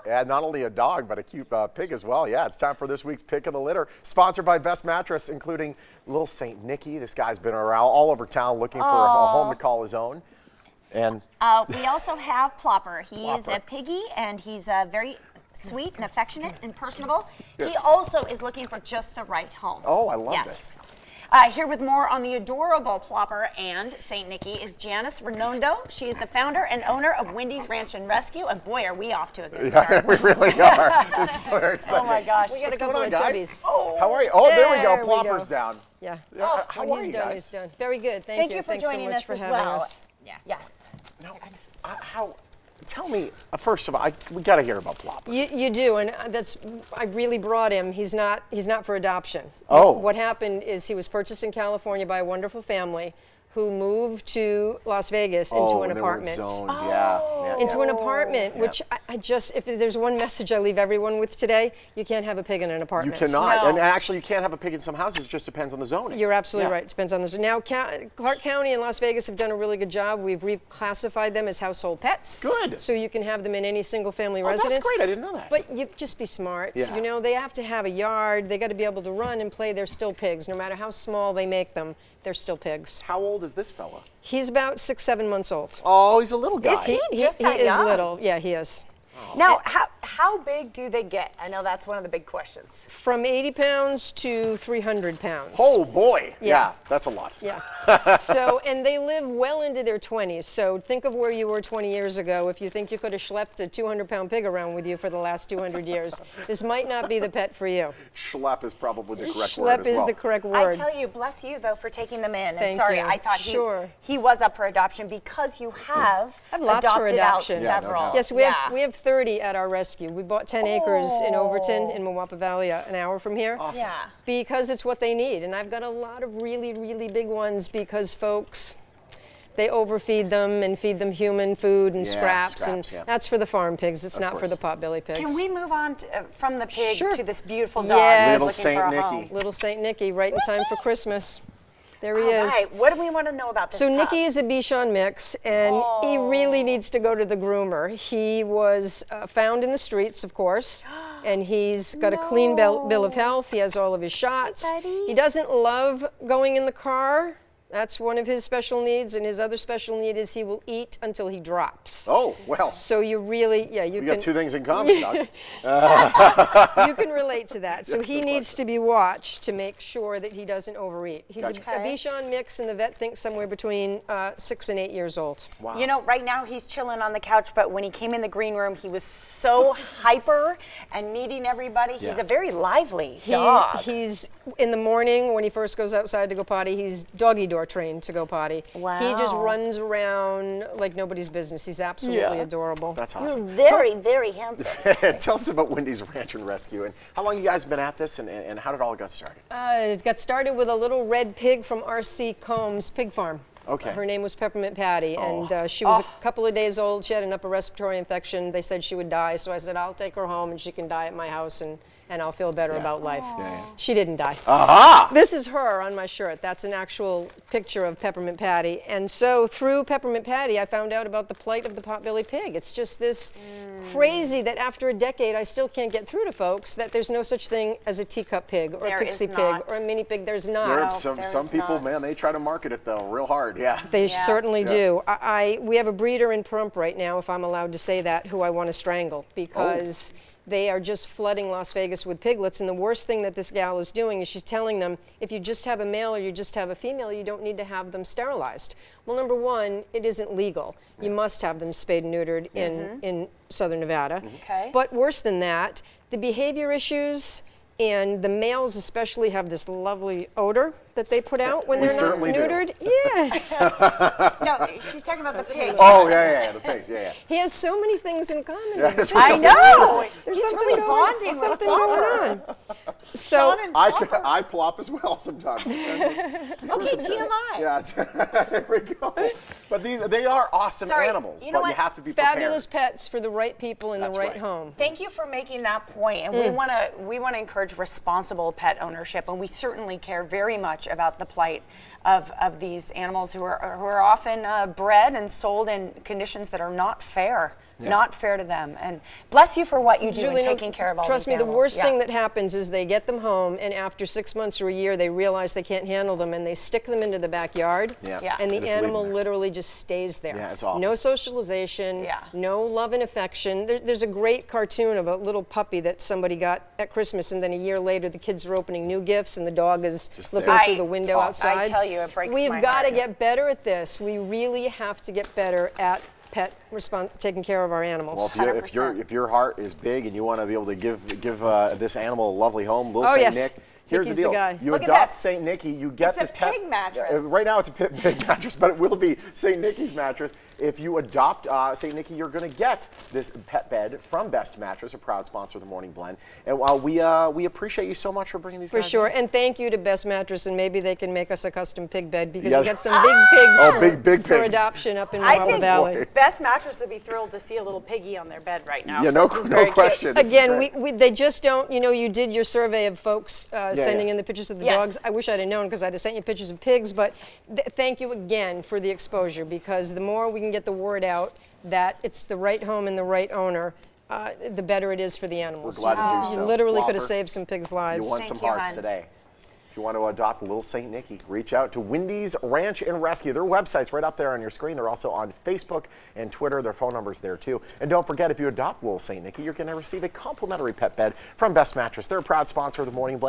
Yeah, not only a dog, but a cute pig as well. Yeah, it's time for this week's Pick of the Litter, sponsored by Best Mattress, including little Saint Nicky. This guy's been around all over town looking for a home to call his own. And we also have Plopper. He is a piggy, and he's very sweet and affectionate and personable. Yes. He also is looking for just the right home. Oh, I love this. Here with more on the adorable Plopper and Saint Nicky is Janice Redondo. She is the founder and owner of Wendy's Ranch and Rescue, and boy, are we off to a good start. Yeah, we really are. This is so exciting. Oh my gosh. We got a couple of jubbies. Oh, how are you? Oh, there we go. Plopper's down. Yeah. How are you guys? He's done. Very good. Thank you for Thanks joining so much us for as having well. us. Yeah. Yes. No, tell me, first of all, we got to hear about Plopper. You do, and I really brought him. He's not for adoption. Oh. What happened is he was purchased in California by a wonderful family who moved to Las Vegas into an apartment. Into an apartment, which I just, if there's one message I leave everyone with today, you can't have a pig in an apartment. You cannot, No. and actually you can't have a pig in some houses, it just depends on the zoning. You're absolutely right, it depends on the zone. Now, Clark County and Las Vegas have done a really good job. We've reclassified them as household pets. Good. So you can have them in any single family residence. That's great, I didn't know that. But you just be smart. Yeah. You know, they have to have a yard, they got to be able to run and play, they're still pigs. No matter how small they make them, they're still pigs. How old is this fella? He's about 6-7 months old. Oh, he's a little guy. Is he just that is young? little. Yeah, he is. Now, how big do they get? I know that's one of the big questions. From 80 pounds to 300 pounds. Oh boy. Yeah. That's a lot. Yeah. So, and they live well into their 20s. So think of where you were 20 years ago. If you think you could have schlepped a 200-pound pig around with you for the last 200 years, this might not be the pet for you. Schlepp is probably the correct Schlepp word as well. is the correct word. I tell you, bless you though for taking them in. And Thank sorry, you. I thought he was up for adoption because you have I have lots for adopted adoption. out Yeah, no several. doubt. Yes, we have 30 at our rescue. We bought 10 acres in Overton in Moapa Valley, an hour from here. Awesome. Yeah. Because it's what they need. And I've got a lot of really, really big ones because folks, they overfeed them and feed them human food and scraps, and that's for the farm pigs. It's not for the potbelly pigs. Can we move on from the pig to this beautiful dog? Yes. Little looking Saint for a Nicky. home? Little Saint Nicky, right in time for Christmas. There he All is. right. What do we want to know about this So pup? Nicky is a Bichon mix, and he really needs to go to the groomer. He was found in the streets, of course, and he's got a clean bill of health. He has all of his shots. Hey, buddy. He doesn't love going in the car. That's one of his special needs, and his other special need is he will eat until he drops. Oh, well. So you really, you got two things in common, Doug. you can relate to that. So he needs to be watched to make sure that he doesn't overeat. He's a Bichon mix, and the vet thinks somewhere between 6 and 8 years old. Wow. You know, right now he's chilling on the couch, but when he came in the green room, he was so hyper and meeting everybody. He's a very lively dog. He's, in the morning, when he first goes outside to go potty, he's doggy door trained to go potty. Wow. He just runs around like nobody's business. He's absolutely adorable. That's awesome. Very, very handsome. Tell us about Wendy's Ranch and Rescue and how long you guys been at this and how did it all get started? It got started with a little red pig from R.C. Combs Pig Farm. Okay. Her name was Peppermint Patty, and she was a couple of days old. She had an upper respiratory infection. They said she would die, so I said, I'll take her home and she can die at my house, and I'll feel better about life. She didn't die. Aha! This is her on my shirt. That's an actual picture of Peppermint Patty. And so through Peppermint Patty, I found out about the plight of the potbelly pig. It's just this crazy that after a decade, I still can't get through to folks that there's no such thing as a teacup pig or a pixie pig or a mini pig. There's not. Some people, man, they try to market it though real hard. Yeah. They certainly do. We have a breeder in Prump right now, if I'm allowed to say that, who I want to strangle because they are just flooding Las Vegas with piglets, and the worst thing that this gal is doing is she's telling them, if you just have a male or you just have a female, you don't need to have them sterilized. Well, number one, it isn't legal. You must have them spayed and neutered in Southern Nevada. Okay. But worse than that, the behavior issues, and the males especially have this lovely odor that they put out when they're not neutered. Yeah. No, she's talking about the pig. Oh, yeah, the pigs, He has so many things in common. Yeah, with I know. There's He's something really going, bonding with something Plopper. going on. So I plop as well sometimes. Okay, TMI. Yeah, there we go. But they are awesome animals, you know but you what? have to be prepared. fabulous pets for the right people in the right home. Thank you for making that point. And we want to encourage responsible pet ownership, and we certainly care very much about the plight of these animals who are often bred and sold in conditions that are not fair not fair to them. And bless you for what you do Julie, in no, taking care of all trust these me, the animals. worst Yeah. thing that happens is they get them home, and after 6 months or a year, they realize they can't handle them, and they stick them into the backyard, Yeah. and They the just leave animal them there. literally just stays there. Yeah, it's awful. No socialization, Yeah. no love and affection. There's a great cartoon of a little puppy that somebody got at Christmas, and then a year later, the kids are opening new gifts, and the dog is Just looking there. through the window awful. outside. I tell you, it breaks We've my got to heart. get better at this. We really have to get better at taking care of our animals. Well, if 100%. if your heart is big and you want to be able to give this animal a lovely home, little Oh, Saint yes. Nick. Here's Nicky's the the deal. guy. You Look at adopt this. Saint Nicky, you get It's a this pet. pig mattress. Right now, it's a pig mattress, but it will be Saint Nicky's mattress. If you adopt Saint Nicky, you're going to get this pet bed from Best Mattress, a proud sponsor of the Morning Blend. And we appreciate you so much for bringing these For guys sure, in. and thank you to Best Mattress, and maybe they can make us a custom pig bed because Yes. we got some big pigs Oh, for, big for pigs. adoption up in I Marble think Valley. Best Mattress would be thrilled to see a little piggy on their bed right now. Yeah, So this is no very cute. question. This is Again, great. they just don't, you did your survey of folks sending yeah. in the pictures of the Yes. dogs. I wish I'd have known because I'd have sent you pictures of pigs, but thank you again for the exposure because the more we can get the word out that it's the right home and the right owner, the better it is for the animals. We're glad to do so. You literally could have Flopper, saved some pigs' You lives. want Thank some you, hearts hon. today. If you want to adopt a little Saint Nicky, reach out to Wendy's Ranch and Rescue. Their website's right up there on your screen. They're also on Facebook and Twitter. Their phone number's there too. And don't forget, if you adopt little Saint Nicky, you're going to receive a complimentary pet bed from Best Mattress. They're a proud sponsor of the Morning Blend.